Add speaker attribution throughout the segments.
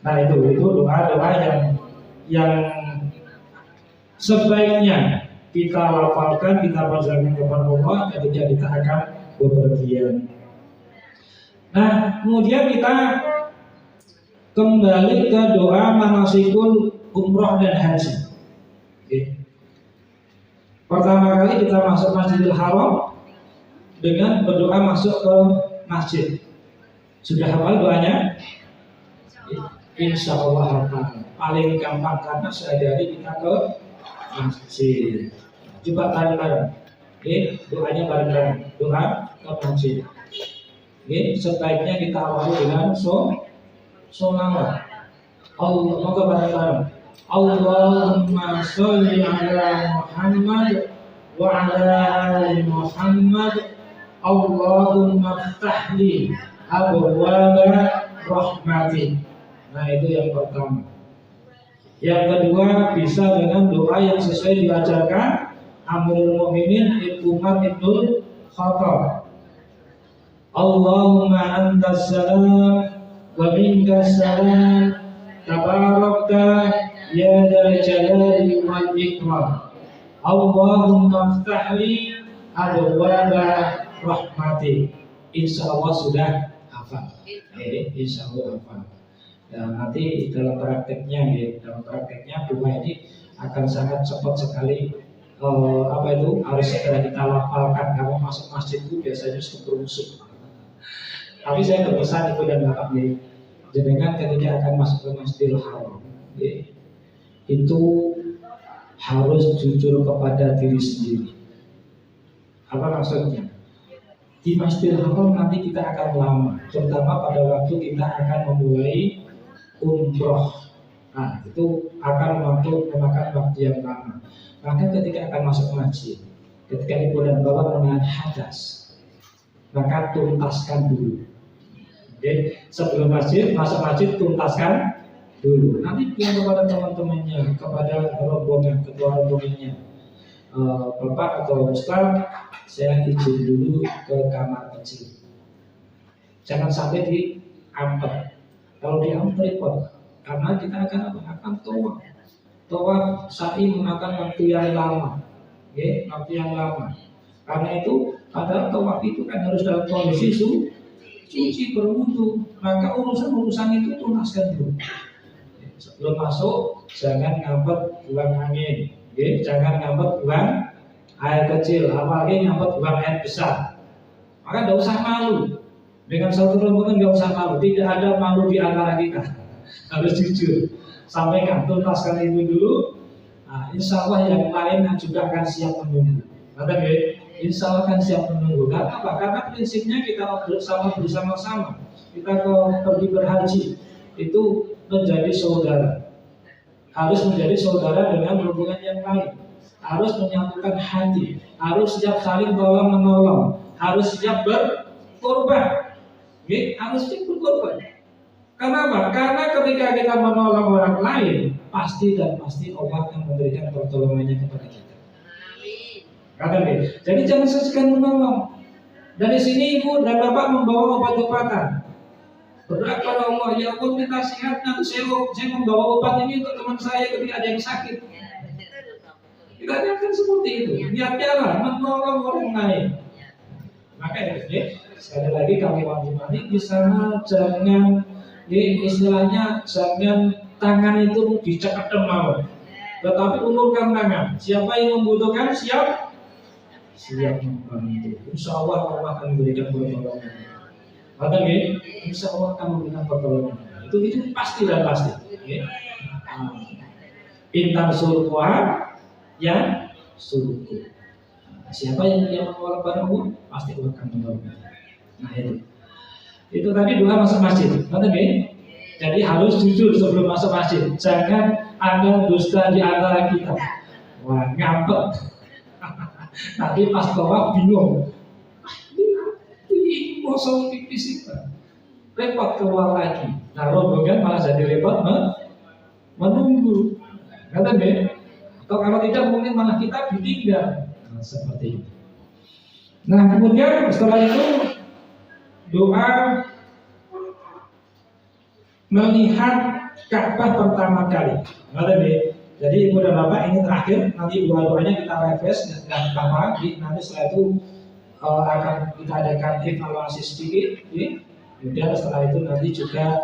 Speaker 1: Nah itu doa-doa yang sebaiknya kita lafalkan, kita panjangkan kepada Allah ketika kita akan bepergian. Nah, kemudian kita kembali ke doa manasikul umroh dan haji. Oke. Pertama kali kita masuk Masjidil Haram dengan berdoa masuk ke masjid. Sudah hafal doanya? Insya Allah hafal. Paling gampang karena sehari-hari kita ke masjid. Coba bareng-bareng. Oke, doanya bareng-bareng. Doa ke masjid. Oke, sebaiknya kita awali dengan sholawat. Allah, moga bareng-bareng. Allahumma sholli ala Muhammad wa ala ali Muhammad. Allahumma ftahli abwaaba rahmatik. Nah itu yang pertama. Yang kedua bisa dengan doa yang sesuai diajarkan Amirul Mukminin Umar ibnul Khattab. Allahumma antas salam wa minkas salam tabarakta ya dzal jalali wal ikram. Allahumma ftahli abwaaba rahmatik. Insyaallah sudah hafal. Insyaallah hafal. Dan nanti dalam prakteknya doa ini akan sangat cepat sekali. Harus segera kita lafalkan. Kamu masuk masjid itu biasanya suka berusuk. Tapi saya berpesan itu dan Bapak jenengan ketika akan masuk ke Masjidil Haram, itu harus jujur kepada diri sendiri. Apa maksudnya? Di Masjidil Haram nanti kita akan lama, terutama pada waktu kita akan memulai umroh. Nah, itu akan memakan waktu yang lama. Maka ketika akan masuk masjid, ketika ibu dan bapak menahan hadas, maka tuntaskan dulu. Oke, sebelum masuk masjid tuntaskan dulu. Nanti bilang kepada teman-temannya, kepada rombongan, ketua rombongannya, Bapak atau Ustaz, saya izin dulu ke kamar kecil. Jangan sampai diampet. Kalau diampet repot, karena kita akan tawaf sa'i memakan waktu yang lama. Oke, waktu yang lama. Karena itu, padahal tawaf itu kan harus dalam kondisi suci berwudu, maka urusan itu tuntaskan dulu. Sebelum masuk, jangan ngambek buang angin, jangan ngambek buang air kecil, apalagi ngambek buang air besar. Maka tidak usah malu. Dengan satu rombongan tidak usah malu. Tidak ada malu di antara kita. Harus jujur. Sampaikan, tuntaskan itu dulu. Nah, insya Allah yang lain juga akan siap menunggu. Insya Allah akan siap menunggu. Karena apa? Karena prinsipnya kita bersama-sama. Kita pergi berhaji itu menjadi saudara. Harus menjadi saudara dengan hubungan yang lain. Harus menyatukan hati. Harus siap saling tolong menolong. Harus siap berkorban. Harus siap berkorban. Karena apa? Karena ketika kita menolong orang lain, pasti Allah akan memberikan pertolongannya kepada kita. Jadi jangan sesekali menolong. Dari sini ibu dan bapak membawa obat-obatan. Berdoa kepada Allah, ya Allah minta sehat, nanti saya membawa obat ini untuk teman saya ketika ada yang sakit. Kita akan seperti itu. Niatnya lah menolong orang lain. Maka sekali lagi kami wanti-wanti di sana jangan istilahnya jangan tangan itu dicekadem mawon. Tetapi ulurkan tangan. Siapa yang membutuhkan siap membantu. Insya Allah Allah akan memberikan pertolongan. Maka insya Allah akan memberikan pertolongan. Itu pasti dan pasti. Intan surkuah yang surku. Siapa yang menolak padamu pasti Allah akan menolong. Nah itu tadi doa masuk masjid. Jadi harus jujur sebelum masuk masjid. Jangan ada dusta di antara kita. Wah ngambek. Nanti pas tawaf bingung. Ini kosong tipis itu. Repot keluar lagi. Nah rombongan malah jadi repot menunggu. Atau kalau tidak mungkin malah kita ditinggal. Nah, seperti itu. Nah kemudian setelah itu doa melihat Ka'bah pertama kali. Jadi ibu dan bapak ini terakhir, nanti dua-duanya kita refresh dan lama. Nanti setelah itu akan kita adakan evaluasi sedikit. Kemudian setelah itu nanti juga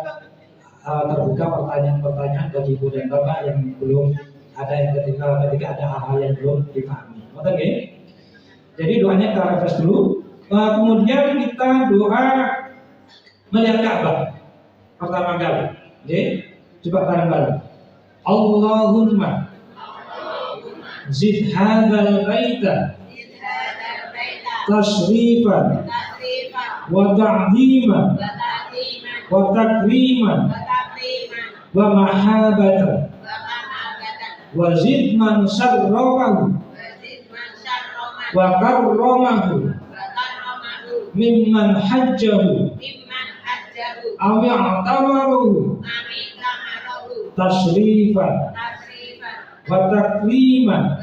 Speaker 1: terbuka pertanyaan-pertanyaan bagi ibu dan bapak yang belum ada yang ketika ada hal-hal yang belum dipahami. Oke? Jadi doanya kita refresh dulu. Kemudian kita doa melihat Ka'bah pertama kali. Oke? Coba bareng-bareng. Allahumma zid hadzal baita tashrifan wa ta'ziman wa takriman wa mahabatan wa zid man syarrafahu wa karramahu mimman hajjahu aw i'tamaruhu tashrifan wa takriman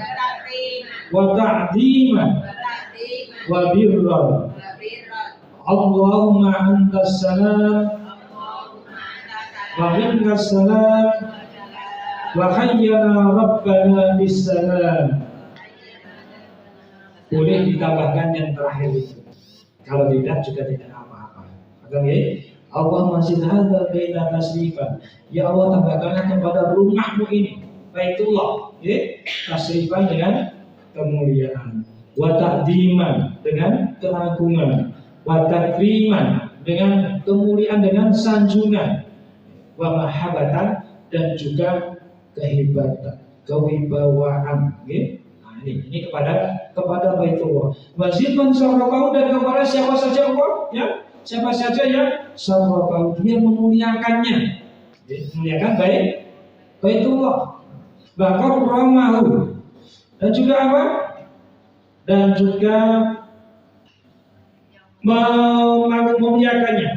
Speaker 1: wa ta'ziman wa birran. Allahumma antas salam wa minkas salam wa hayyana rabbana bis salam. Boleh ditambahkan yang terakhir itu. Kalau tidak juga tidak apa-apa. Oke? Allahumma zid hadzal baita tasrifan. Ya Allah, tambahkanlah kepada rumahmu ini, Baitullah, tasrifan dengan kemuliaan, wa ta'dziman dengan keagungan, wa takriman dengan kemuliaan dengan sanjungan, wa mahabatan dan juga kehebatan, kewibawaan. Ini kepada Baitullah. Wazid man syarrafahu, dan kepada siapa saja Allah, ya, siapa saja yang syarrafahu, dia memuliakannya, memuliakan Baitullah. Bahkan ramahu, dan juga apa? Dan juga memuliakannya.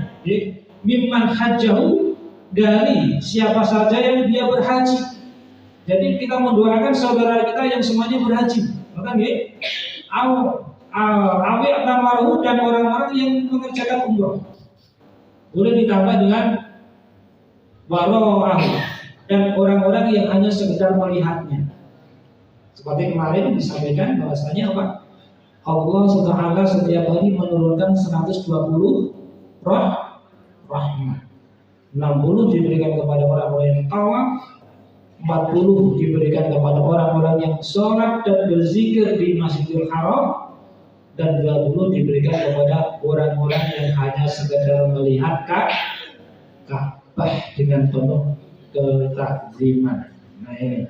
Speaker 1: Mimman hajjahu, dari siapa saja yang dia berhaji. Jadi kita mendoakan saudara kita yang semuanya berhaji, maka awi atamaru, dan orang-orang yang mengerjakan umroh. Boleh ditambah dengan waro'ahu, dan orang-orang yang hanya sekedar melihatnya. Seperti kemarin disampaikan bahwasanya apa? Allah SWT setiap hari menurunkan 120 rahmat. 60 diberikan kepada orang-orang yang tawaf, 40 diberikan kepada orang-orang yang sholat dan berzikir di Masjidil Haram, dan 20 diberikan kepada orang-orang yang hanya sekedar melihat Ka'bah dengan penuh ketakziman. Nah ini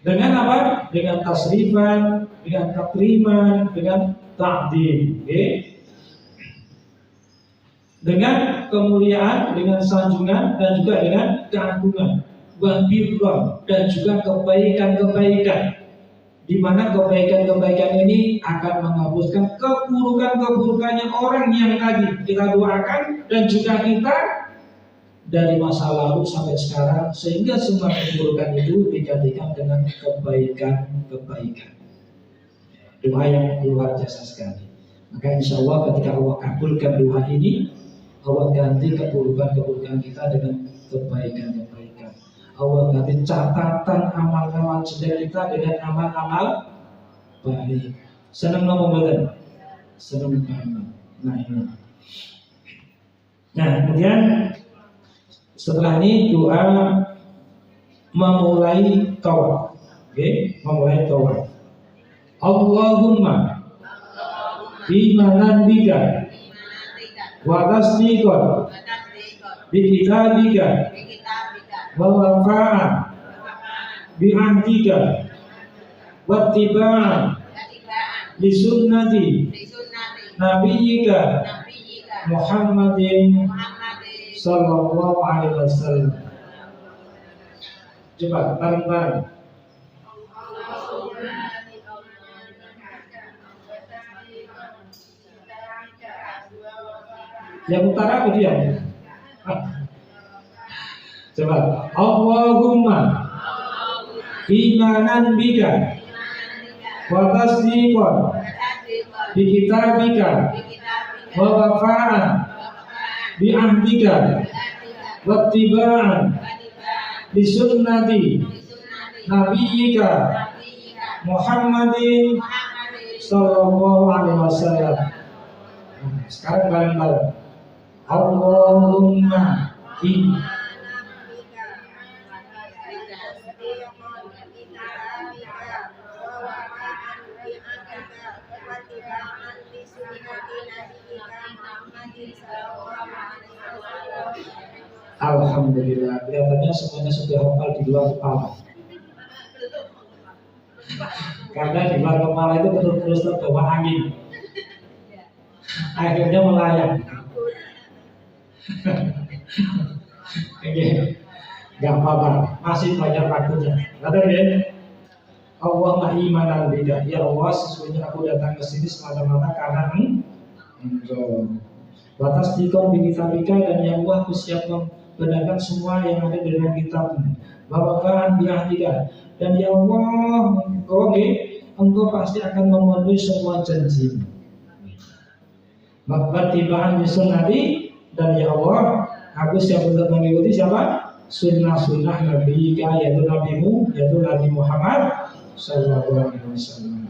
Speaker 1: dengan apa? Dengan tasrifan, dengan takriman, dengan ta'zim, dengan kemuliaan, dengan sanjungan, dan juga dengan keagungan, wa birran, dan juga kebaikan-kebaikan, di mana kebaikan-kebaikan ini akan menghapuskan keburukan-keburukannya orang yang tadi kita doakan, dan juga kita dari masa lalu sampai sekarang, sehingga semua keburukan itu digantikan dengan kebaikan-kebaikan. Doa yang luar biasa sekali. Maka insya Allah ketika Allah kabulkan doa ini, Allah ganti keburukan-keburukan kita dengan kebaikan-kebaikan. Allah ganti catatan amal-amal jelek kita dengan amal-amal baik. Senang ngomong betul? Senang banget. Nah ini. Nah kemudian setelah ini doa memulai tawaf. Memulai tawaf. Allahumma bimanan bika wa tasdiqan bi kitabika wa wafa'an bi ahdika wa tiba'an li sunnati nabiyyika Muhammadin sallallahu alaihi wasallam. Coba bareng-bareng. Yang utara apa dia? Coba. Allahumma imanan bika wa tasdiqan bi kitabika wa wafa'an bi ahdika wattiba'an li sunnati nabiyyika Muhammadin sallallahu alaihi wasallam. Sekarang bareng-bareng. Allahumma Alhamdulillah, kelihatannya semuanya sudah hafal di luar kepala. Karena di luar kepala itu terus terbawa angin, akhirnya melayang. Oke, nggak apa-apa, masih banyak waktunya. Kata dia, Allah ma'imanan bida. Ya Allah, sesungguhnya aku datang ke sini semata-mata karena Engkau. Batas dikon bikitabika, dan ya Allah, aku siap membenarkan semua yang ada di dalam kitabmu. Bawakan biahdika, dan ya Allah, Engkau pasti akan memenuhi semua janji. Wattiba'an li sunnati, dan ya Allah, aku siap untuk mengikuti siapa? Sunnah-sunnah Nabi, yaitu Nabimu, yaitu Nabi Muhammad sallallahu alaihi wasallam.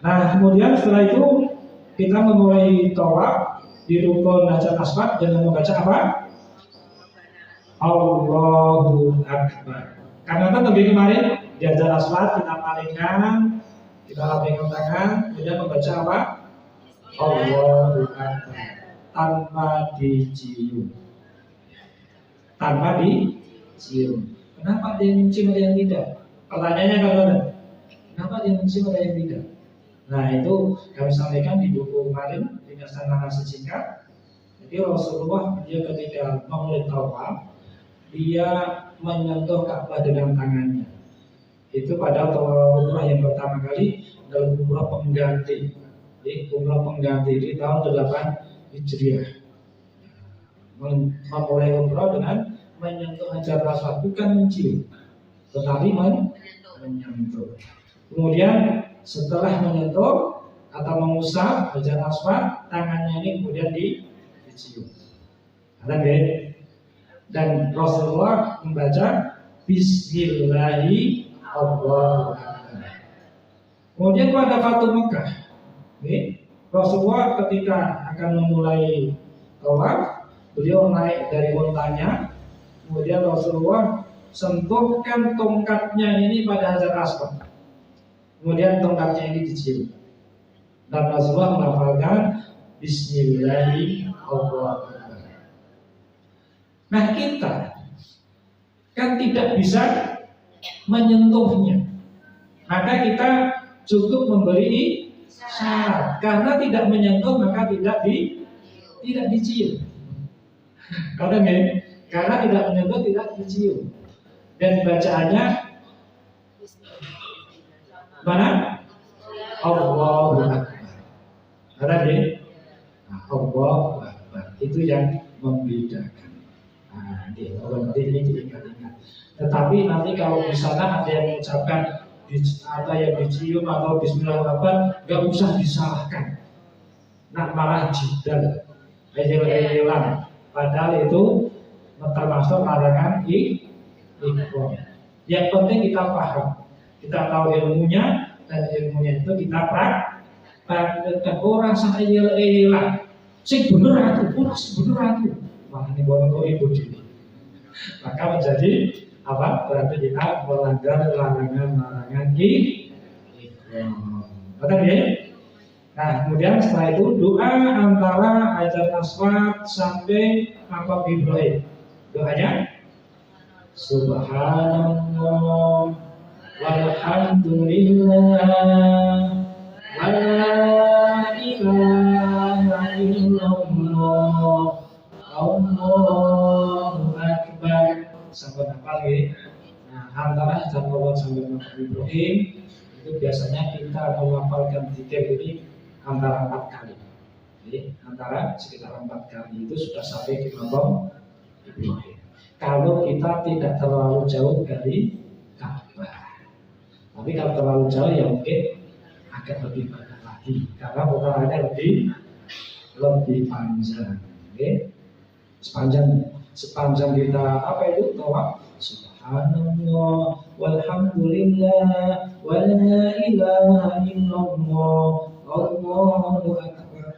Speaker 1: Nah, kemudian setelah itu kita memulai tawaf di rukun Hajar Aswad dan membaca apa? Allahu Akbar. Karena kan lebih kemarin di Hajar Aswad kita palingkan, kita lambaikan tangan, kemudian membaca apa? Allahu Akbar tanpa dicium. Tanpa dicium. Kenapa ada yang mencium ada yang tidak? Pertanyaannya kalau kenapa ada yang mencium ada yang tidak? Nah, itu kami sampaikan di buku kemarin ringkasan narasi singkat. Jadi Rasulullah dia ketika memulai tawaf, dia menyentuh Ka'bah dengan tangannya. Itu pada tawaf umrah yang pertama kali dalam umrah pengganti. Jadi umrah pengganti di tahun 8 Hijriah. Memulai umrah dengan menyentuh Hajar Aswad, bukan mencium, tetapi menyentuh. Kemudian setelah menyentuh atau mengusap Hajar Aswad, tangannya ini kemudian dicium. Dan Rasulullah membaca Bismillahi Allahu Akbar. Kemudian pada Fatu Mekah, Rasulullah ketika akan memulai tawaf, beliau naik dari untanya, kemudian Rasulullah sentuhkan tongkatnya ini pada Hajar Aswad. Kemudian tongkatnya ini dicium. Dan Rasulullah melafalkan Bismillahirrahmanirrahim. Nah, kita kan tidak bisa menyentuhnya. Maka kita cukup memberi syarat. Karena tidak menyentuh maka tidak dicium. Karena tidak menyentuh tidak dicium. Dan bacaannya mana? Allahu Akbar. Ada deh. Allahu Akbar. Itu yang membedakan. Nah, ini diingat-ingat. Tetapi nanti kalau di sana ada yang mengucapkan atau yang dicium atau Bismillahirrahmanirrahim, nggak usah disalahkan. Nah, malah jidal, hilang. Padahal itu termasuk larangan ikhram. Yang penting kita paham. Kita tahu ilmunya, dan ilmunya itu kita praktekkan. Orang saya elah, sing bener aku. Wah, ini bono ibu ini. Maka menjadi apa? Berarti kita melanggar larangan ikhram. Betul ya? Nah, kemudian setelah itu doa antara Hajar Aswad sampai Maqam Ibrahim. Doanya Subhanallah walhamdulillah wala ilaha illallah Allahu Akbar. Sampai apa lagi? Nah, antara Hajar Aswad sampai Maqam Ibrahim itu biasanya kita melafalkan zikir ini antara 4 kali. Jadi antara sekitar 4 kali itu sudah sampai di Maqam Ibrahim. Kalau kita tidak terlalu jauh dari Ka'bah. Tapi kalau terlalu jauh ya mungkin agak lebih banyak lagi karena putarannya lebih panjang. Okay? sepanjang kita apa itu tawaf, subhanallah walhamdulillah wala ilaha illallah Allahu akbar.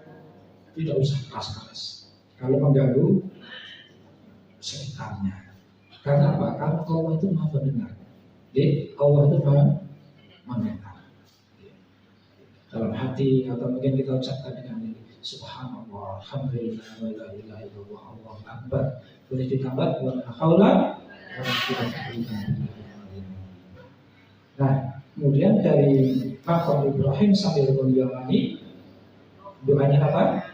Speaker 1: Tidak usah keras-keras kalau mengganggu sekitarnya. Karena apa? Karena Allah itu maha mendengar. Jadi Allah itu maha mendengar. Dalam hati atau mungkin kita ucapkan dengan ini, subhanallah, alhamdulillah, wa la ilaha illallah, Allahu akbar. Boleh ditambah wala haula wala quwwata illa billah. Nah, kemudian dari maqam Ibrahim sambil rukun Yamani, doanya apa?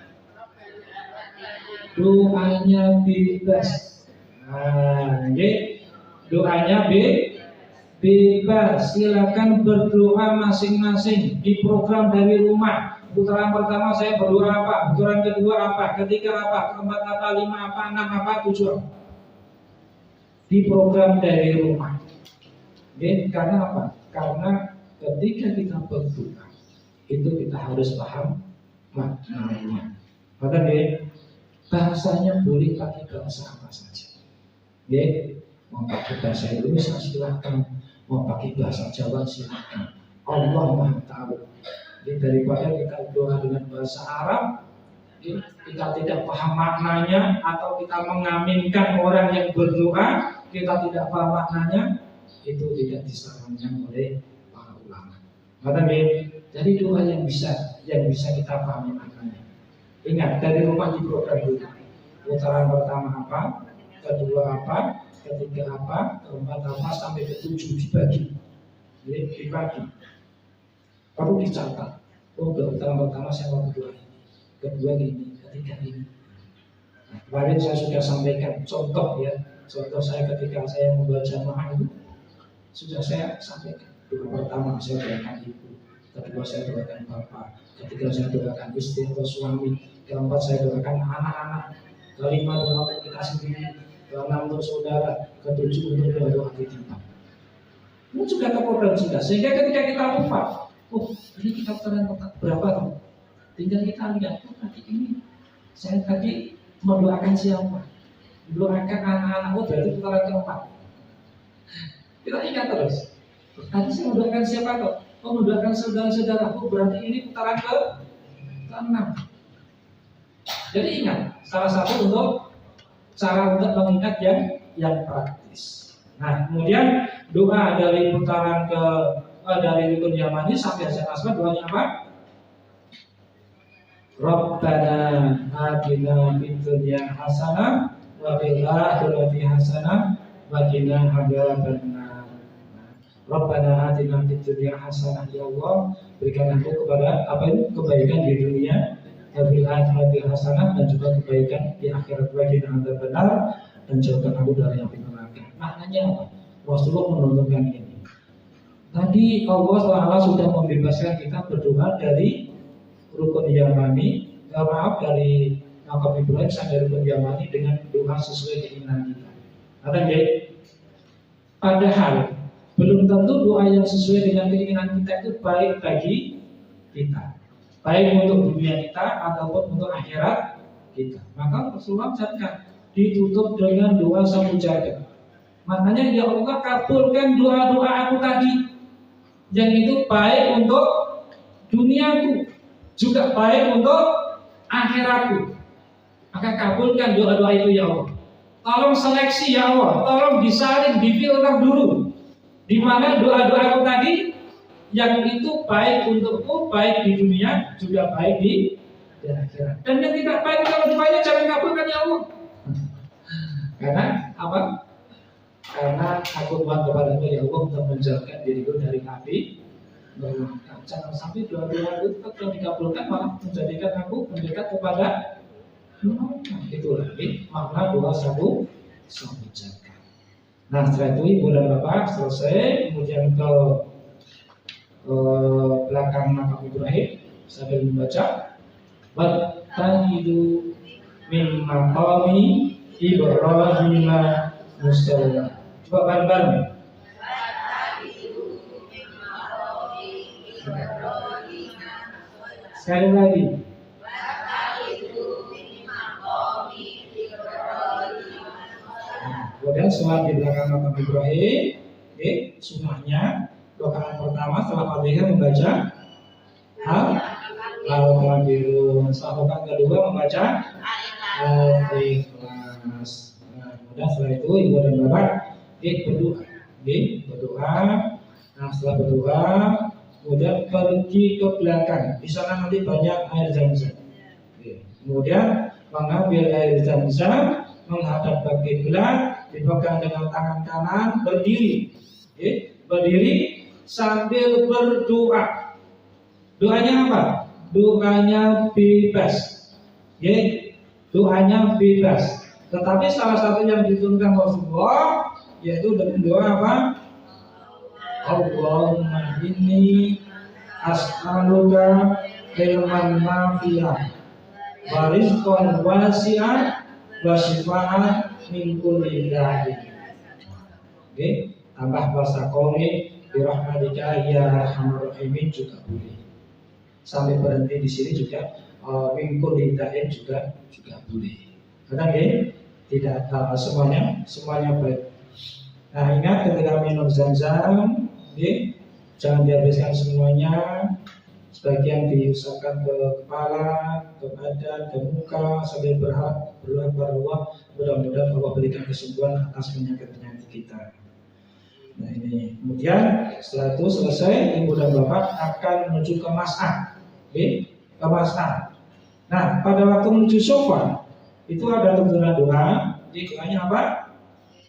Speaker 1: Doanya bebas. Nah, okay. Doanya bebas. Silakan berdoa masing-masing di program dari rumah. Putaran pertama saya berdoa apa? Putaran kedua apa? Ketiga apa? Keempat apa? Lima apa? Enam apa? Tujuh. Di program dari rumah. Okay. Karena apa? Karena ketika kita berdoa itu kita harus paham maknanya. Maka bahasanya boleh pakai bahasa apa saja. Mau pakai bahasa Indonesia silahkan, mau pakai bahasa Jawa silahkan. Allah Maha tahu. Daripada kita doa dengan bahasa Arab, kita tidak paham maknanya atau kita mengaminkan orang yang berdoa, kita tidak paham maknanya, itu tidak disarankan oleh para ulama. Maka jadi doa yang bisa kita pahami maknanya. Ingat, dari rumah di program dulu. Putaran pertama apa, kedua apa, ketiga apa, keempat apa, sampai ketujuh dibagi. Jadi dibagi. Perlu dicatat. Oh, putaran pertama saya mau kedua ini, kedua ini, ketiga ini. Nah, kemarin saya sudah sampaikan contoh ya. Contoh saya ketika saya membaca doa itu sudah saya sampaikan. Doa pertama saya doakan ibu, kedua saya doakan bapak, ketiga saya doakan istri atau suami, keempat saya doakan anak-anak, kelima doa untuk kita sendiri, keenam untuk saudara, ketujuh untuk doa titipan. Ini sudah terprogram sudah, sehingga ketika kita lupa, oh ini kita putaran berapa tuh? Tinggal kita lihat, oh tadi ini saya tadi mendoakan siapa? Mendoakan anak-anak, oh berarti putaran keempat. Kita ingat terus. Tadi saya mendoakan siapa tuh? Oh mendoakan saudara-saudara, oh berarti ini putaran ke-6. Jadi ingat, salah satu untuk cara untuk mengingat yang praktis. Nah, kemudian doa dari putaran dari rukun Yamani sampai Hasan Aswad, doanya apa? Rabbana atina fid dunya hasanah wa fil akhirati hasanah wa qina adzabannar. Rabbana atina fid dunya hasanah, ya Allah, berikan aku kepada kebaikan di dunia, fil akhirati hasanah, dan juga kebaikan di akhirat, wa qina adzabannar, dan jauhkan aku dari api neraka. Maknanya apa? Rasulullah menuntunkan ini. Tadi Allah SWT sudah membebaskan kita berdoa dari rukun Yamani, dari maqam Ibrahim sampai rukun Yamani dengan doa sesuai keinginan kita. Padahal belum tentu doa yang sesuai dengan keinginan kita itu baik bagi kita, baik untuk dunia kita ataupun untuk akhirat kita. Maka Rasulullah mencatatkan ditutup dengan doa samujadah. Maknanya ya Allah kabulkan doa-doa aku tadi, yang itu baik untuk duniaku, juga baik untuk akhiratku. Maka kabulkan doa-doa itu ya Allah. Tolong seleksi ya Allah, tolong disaring, difilter dulu, di mana doa-doa aku tadi yang itu baik untukku, baik di dunia, juga baik di akhirat. Dan yang tidak baik kalau doanya jangan kabulkan ya Allah. Karena apa? Karena aku mohon kepadamu ya Allah untuk menjauhkan diriku dari api neraka. Jangan sampai doa-doa itu tetap dikabulkan, malah menjadikan aku mendekat kepada neraka. Itulah makna doa sabu jaga. Nah setelah itu ibu dan bapak selesai, kemudian ke belakang makam Ibrahim sambil membaca Wattahidu min maqami Ibrahim musalla. Coba bareng-bareng. Sekali lagi. Kemudian sholat di belakang makam Ibrahim, sunnahnya rakaat pertama setelah Fatihah membaca Al-Kafirun. Setelah rakaat kedua membaca Al-Ikhlas. Nah, kemudian setelah itu ibu dan bapak berdoa. Nah, setelah berdoa, kemudian pergi ke belakang. Di sana nanti banyak air zam-zam. Kemudian mengambil air zam-zam, menghadap ke kiblat, dipegang dengan tangan kanan, berdiri, berdiri sambil berdoa. Doanya apa? Doanya bebas, doanya bebas. Tetapi salah satu yang diturunkan Rasulullah yaitu dengan doa apa? Allahumma inni as'aluka ilman nafi'an wa rizqan wasi'an wa shifaan min kulli da'in. Tambah bahasa qawli bi rahmatika ya arhamar rahimin juga boleh. Sampai berhenti di sini juga min kulli da'in juga boleh. Karena tidak semuanya baik. Nah, ingat ketika minum zam-zam, jangan dihabiskan semuanya. Sebagian diusapkan ke kepala, ke badan, ke muka, sambil berdoa kepada Allah, mudah-mudahan Allah berikan kesembuhan atas penyakit-penyakit kita. Nah, ini kemudian setelah itu selesai, ibu dan bapak akan menuju ke mas'ah, ke mas'ah. Nah, pada waktu menuju sofa itu ada tuntunan doa. Jadi doanya apa?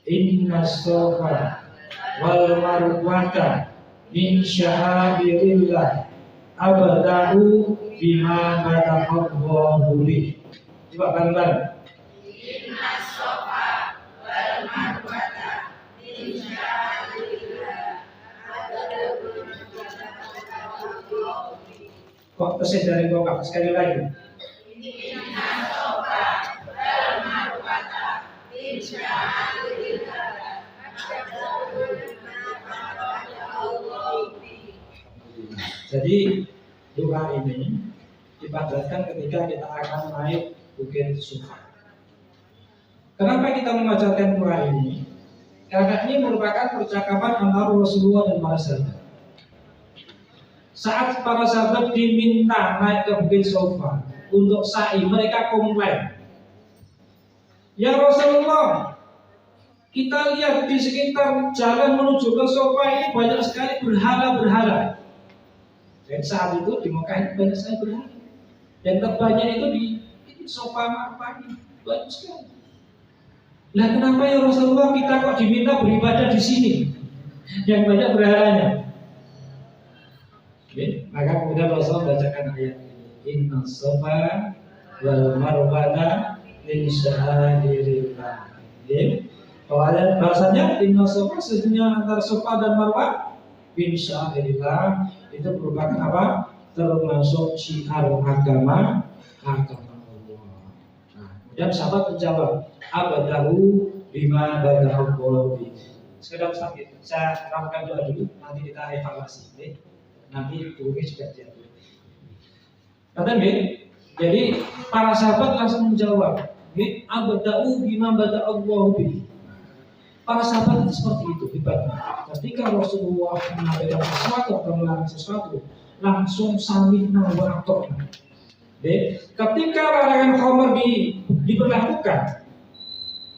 Speaker 1: Innas sofa wal marwata min sya'airillah abda'u bima barakallahu bih. Coba bareng-bareng. Innas sofa wal marwata min sya'airillah abda'u bima barakallahu bih. Kok kesih dari bokap sekali lagi? Innas sofa wal marwata min sya'airillah abda'u bima barakallahu bih. Jadi doa ini dipanjatkan ketika kita akan naik bukit Sufa. Kenapa kita membacakan doa ini? Karena ini merupakan percakapan antara Rasulullah dan para sahabat. Saat para sahabat diminta naik ke bukit Sufa untuk sa'i, mereka komplain. Ya Rasulullah, kita lihat di sekitar jalan menuju ke Sufa ini banyak sekali berhala-berhala. Dan saat itu di Mekah banyak sekali berhala. Dan terbanyak itu di Sofa Marwah ini banyak sekali. Nah, kenapa ya Rasulullah kita kok diminta beribadah di sini yang banyak berhalanya? Maka kemudian Rasulullah bacakan ayat ini. Inna Sofa wal Marwata min sya'airillah. Kalau ada bahasanya Inna Sofa, sesungguhnya antara Sofa dan Marwah min sya'airillah, itu merupakan apa? Termasuk syiar agama Allah. Nah, kemudian sahabat menjawab, abadahu bima badahu bi. Sekedar sakit, saya ramukan doa dulu, nanti kita evaluasi. Nanti gurunya juga diatur. Kata jadi para sahabat langsung menjawab, abadahu bima badahu bi. Para sahabat itu seperti itu hebatnya. Ketika Rasulullah menyampaikan sesuatu atau melarang sesuatu, langsung sami'na wa ata'na. Ketika larangan khamr diberlakukan,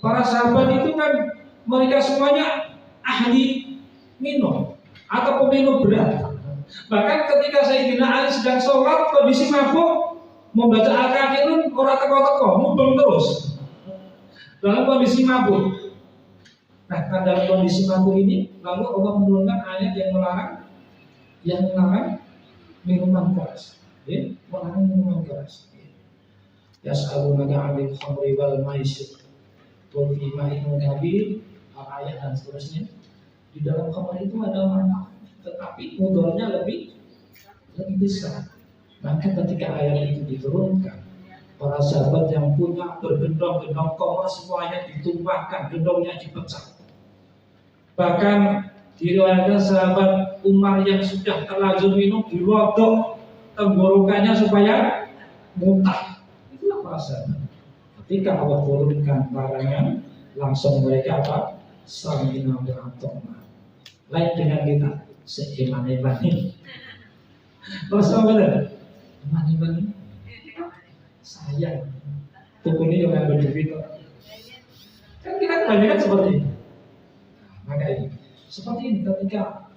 Speaker 1: para sahabat itu kan mereka semuanya ahli minum atau peminum berat. Bahkan ketika Sayyidina Ali sedang sholat kondisi mabuk, membaca Al-Kafirun orang teko-teko, mubeng terus dalam kondisi mabuk. Nah, dalam kondisi mabuk ini, lalu Allah menurunkan ayat yang melarang minuman keras. Melarang minuman keras. Yas'alunaka 'anil khamri wal maisir. Qul fima ismun kabir, ayat dan seterusnya. Di dalam khamr itu ada manfaat, tetapi mudornya lebih besar. Maka ketika ayat itu diturunkan, para sahabat yang punya bergendong-gendong khamr semuanya ditumpahkan, gendongnya dipecah. Bahkan diriwayatkan sahabat Umar yang sudah terlanjur minum dirodok tenggorokannya supaya muntah. Itulah para sahabat. Ketika Allah turunkan larangan langsung mereka apa? Samina wa ata'na. Lain dengan kita seiman-iman ini. Masa benar? Iman-iman ini sayang. Tukuni yang berduit. Kan kita kebanyakan seperti ini. Maka ini seperti ini ketika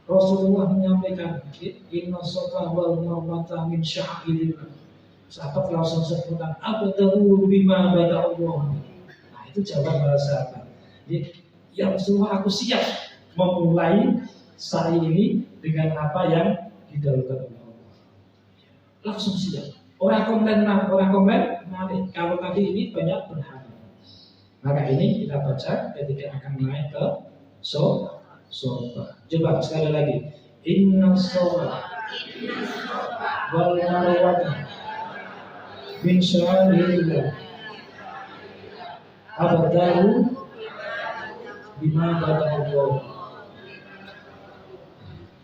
Speaker 1: Rasulullah menyampaikan inna shafa wal marwata min sya'airillah. Sahabat langsung sebutkan abdahu bima bada Allah. Nah itu jawaban para sahabat. Jadi ya Rasulullah, aku siap memulai sa'i ini dengan apa yang didahulukan oleh Allah. Langsung siap. Orang komplain, mari. Kalau tadi ini banyak berharap. Maka ini kita baca ketika akan naik ke sofa. Coba sekali lagi. Inna sofa wal marwata min sya'airillah. Abdahu bima bada Allah.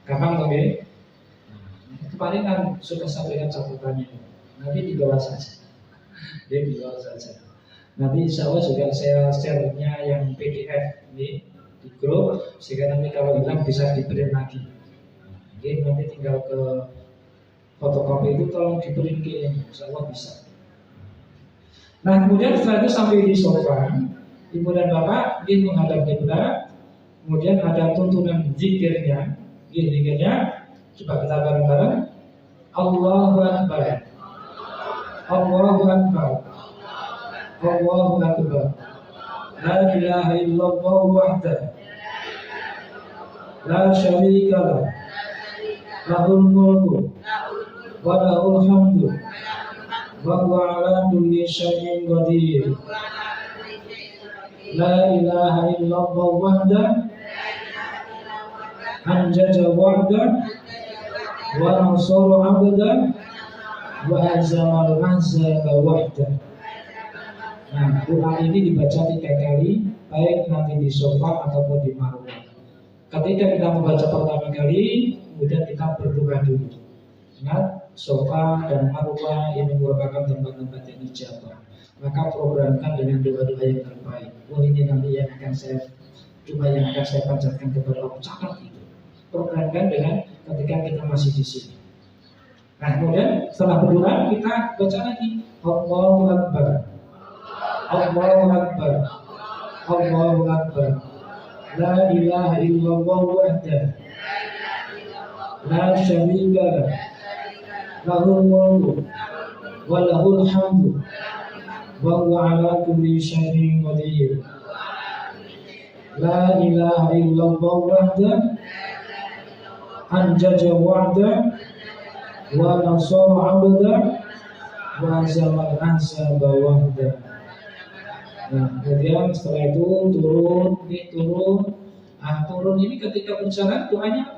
Speaker 1: Gampang tak ya? Itu paling kan sudah sampaikan catatannya. Nanti di bawah saja. Di bawah saja. Nanti insya Allah juga saya share-nya yang PDF ini di grup, sehingga nanti kalau hilang bisa di-print lagi. Jadi nanti tinggal ke fotokopi itu tolong di-print ke, insya Allah bisa. Nah kemudian setelah itu sampai di sofa, ibu dan bapak ingin menghadap kiblat, kemudian ada tuntunan zikirnya, zikirnya coba kita bareng-bareng. Allahu Akbar, Allahu Akbar, Allahu Akbar, la ilaha illallah wahdahu la syarika lah, lahul mulku wa lahul hamdu wa huwa ala kulli syai'in qadir. La ilaha illallah wahdahu anjaza wahdahu wa nasara 'abdahu wa azamal ahzaba wahdahu. Nah, doa ini dibaca 3 kali, baik nanti di sofa ataupun di marwah. Ketika kita membaca pertama kali, kemudian kita berdoa dulu. Ingat, sofa dan marwah ini merupakan tempat-tempat yang ijabah. Maka programkan dengan doa-doa yang terbaik. Oh ini nanti yang akan saya doa yang akan saya panjatkan kepada Allah. Catat itu. Programkan dengan ketika kita masih di sini. Nah kemudian setelah berdoa kita baca lagi Allahu Akbar, Allahu Akbar, Allahu Akbar, la ilaha illallah wahdahu la syarika lah, lahul mulku wa lahul hamdu wa huwa ala kulli syai'in qadir. La ilaha illallah wahdahu anjaza wa'dahu wa nasara 'abdahu wa azamal ahzaba wahdahu. Nah, kemudian setelah itu turun. Turun ini ketika bencana doanya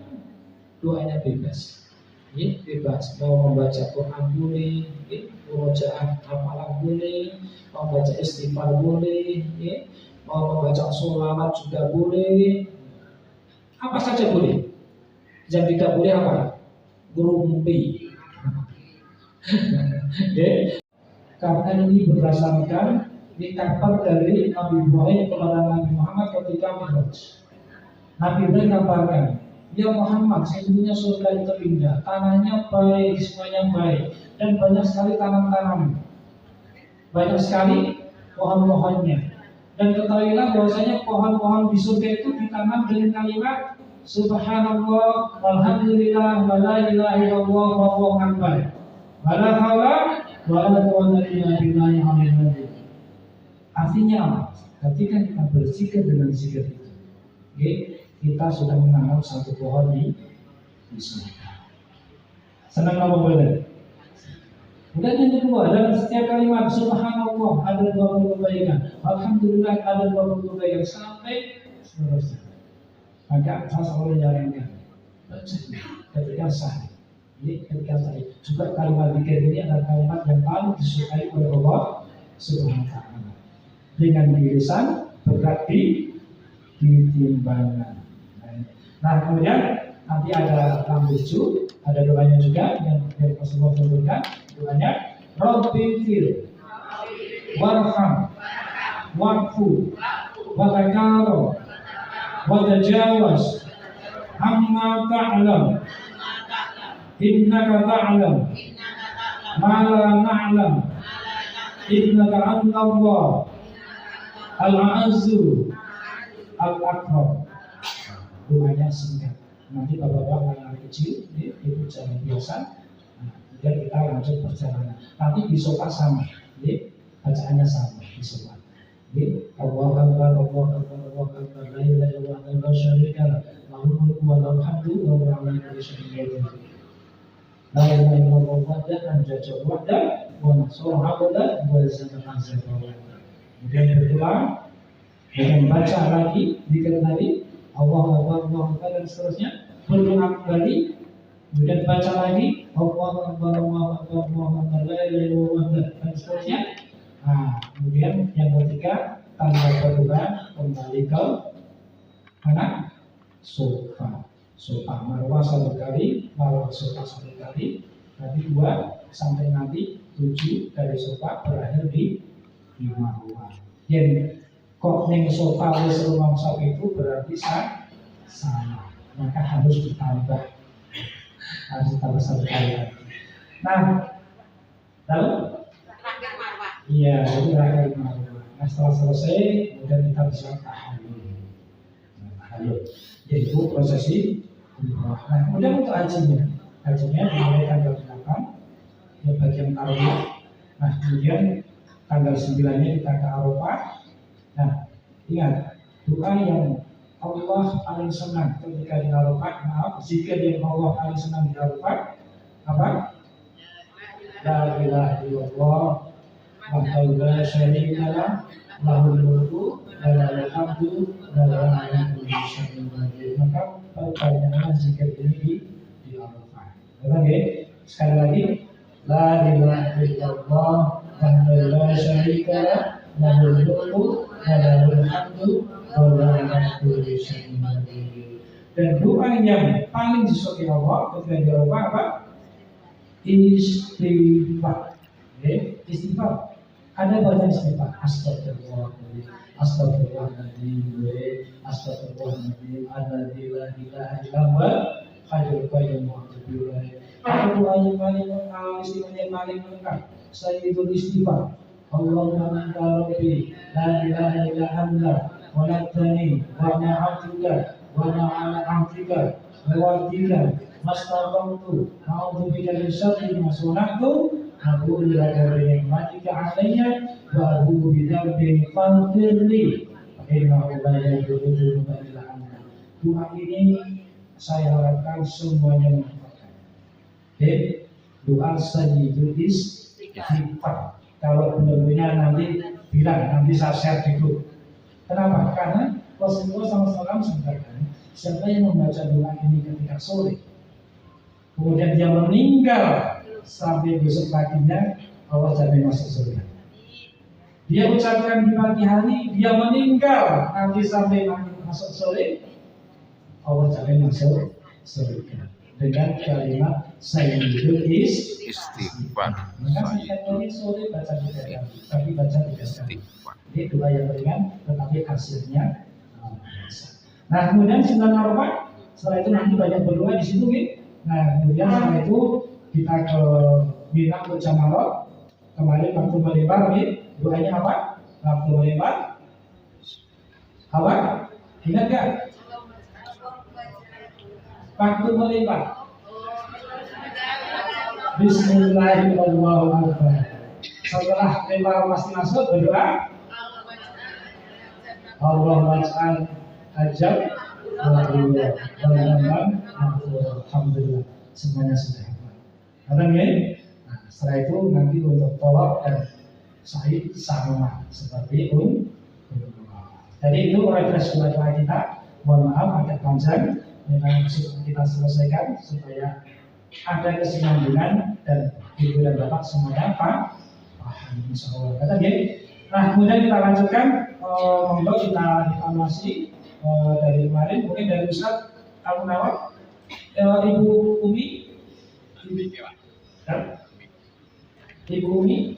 Speaker 1: bebas. Ya, bebas. Mau membaca Quran boleh, murojaah hafalan boleh, mau membaca istighfar boleh, ya, mau membaca sholawat juga boleh. Apa saja boleh. Yang tidak boleh apa? Berumpi. Ya. Karena ini berdasarkan dikabar dari Nabi Ibrahim kepada Nabi Muhammad ketika Mi'raj. Nabi Ibrahim kabarkan, ya Muhammad, sesungguhnya surga itu indah, tanahnya baik, semuanya baik, dan banyak sekali tanam-tanaman, banyak sekali pohon-pohonnya. Dan ketahuilah bahwasanya pohon-pohon di surga itu ditanam dengan kalimat Subhanallah, walhamdulillah, wa la ilaha illallah, wallahu akbar, wa la haula wa la quwwata illa billahi al-aliyyil azim. Artinya apa? Ketika kita berzikir dengan zikir itu, kita sudah menanam satu pohon di surga. Senang apa boleh? Kemudian yang kedua, dalam setiap kalimat Subhanallah ada 20 kebaikan, Alhamdulillah ada 20 kebaikan, sampai seterusnya. Maka saya selalu menyarankan ketika sahih. Jadi ketika sahih juga kalimat zikir ini adalah kalimat yang paling disukai oleh Allah Subhanahu wa taala. Dengan irisan berarti di timbangan. Nah kemudian nanti ada lambuju, ada doanya juga yang dari Rasulullah turunkan. Doanya Rabbi fir warham waqfu wa takarum wa tajawaz amma ta'lam innaka ta'lam ma la na'lam innaka antallah al-a'azzu al-akbar. Doanya singkat. Nanti bapak-bapak anak kecil ikut jalan biasa. Dan kita lanjut perjalanan. Nanti di sofa sama, bacaannya sama di sofa. Allahu Akbar, Allahu Akbar, Allahu Akbar, la ilaha illallah, la syarika lah, lahul mulku wa lahul hamdu wa huwa ala kulli syai'in qadir. La ilaha illallah wahdahu la syarika lahu wa nasara 'abdahu wa yazana azza. Kemudian berdoa, kemudian baca lagi, zikir tadi, Allahu Akbar, Allahu Akbar dan seterusnya. Berdoa kembali, kemudian baca lagi, Allahu Akbar, Allahu Akbar, Allahu Akbar, la ilaha illallah dan seterusnya. Nah, kemudian yang ketiga, tanda berdoa kembali ke mana? Sofa. Sofa marwah satu kali, marwah sofa satu kali, nanti 2 sampai nanti 7 dari sofa berakhir di marwah. Yang kok ning sofa wis rumangsa itu berarti sama, maka harus ditambah satu kali lagi. Nah, lalu iya, jadi rangkaian marwah. Nah, setelah selesai, kemudian kita bisa tahallul. Yaitu prosesi umrah. Nah, kemudian untuk hajinya dimulai tanggal 8, ya bagian Arafah. Nah, kemudian tanggal 9-nya kita ke Arafah. Nah, ingat doa yang Allah paling senang ketika di Arafah. Zikir yang Allah paling senang di Arafah apa? La ilaha illallah wahdahu la syarika lah, lahul mulku wa lahul hamdu wa huwa ala kulli syai'in qadir. Maka pertanyaannya zikir ini di Arafah. Oke, sekali lagi, la ilaha illallah wahdahu la syarika lah, lahul mulku wa lahul hamdu wa huwa ala kulli syai'in qadir. Dan doa yang paling disukai Allah ketika di Arafah apa? Istighfar. Istighfar. Ada banyak istighfar. Astagfirullahaladzim, astagfirullahaladzim, astagfirullahaladzim, alladzi la ilaha illa huwa hayyul qayyum wa atubu ilaih. Ada doa yang paling istighfar yang paling lengkap. Sayyidul istighfar. Allahumma anta rabbi la ilaha illa anta walaktani wa ma'abduka wa ma'ala abdika wa wadika mastaqamtu ma'udubika min syarri ma suna'tu Aku laka binikmatika alayya wa aku bidambi fanfirli inna Allah yajudu illa anta. Doa ini saya harapkan semuanya menghafalkan. Doa sayyidul istighfar. Kalau benar-benar nanti bilang, nanti saya share di grup. Kenapa? Karena Rasulullah SAW mengatakan siapa yang membaca doa ini ketika sore kemudian dia meninggal sampai besok paginya, Allah jamin masuk surga. Dia ucapkan di pagi hari, dia meninggal nanti sampai masuk sore, Allah jamin masuk surga dengan kalimat sayyidul istighfar. Maka setiap hari sore baca 3 kali, tapi baca 3 kali. Ini doa yang ringan, tetapi hasilnya besar. Nah, kemudian 9 Arafah, setelah itu nanti banyak berdoa di situ, gitu. Nah, kemudian setelah itu kita ke Mina ke Jamalot. Kemarin waktu melebar nih, doanya apa? Waktu melebar apa? Ingat gak? Waktu melebar Bismillahirrahmanirrahim. Setelah lebar pasti masuk berdoa Allah waj'al ajab alhamdulillah semuanya sudah. Nah, setelah itu nanti untuk tolak dan sahih sama seperti jadi itu refresh doa kita. Mohon maaf agak panjang, memang kita selesaikan supaya ada kesinambungan dan ibu dan bapak semuanya paham insyaallah. Kata dia. Nah, kemudian kita lanjutkan monggo kita evaluasi dari kemarin, mungkin dari Ustaz Abu Nawab, Ibu Umi. Ibu Umi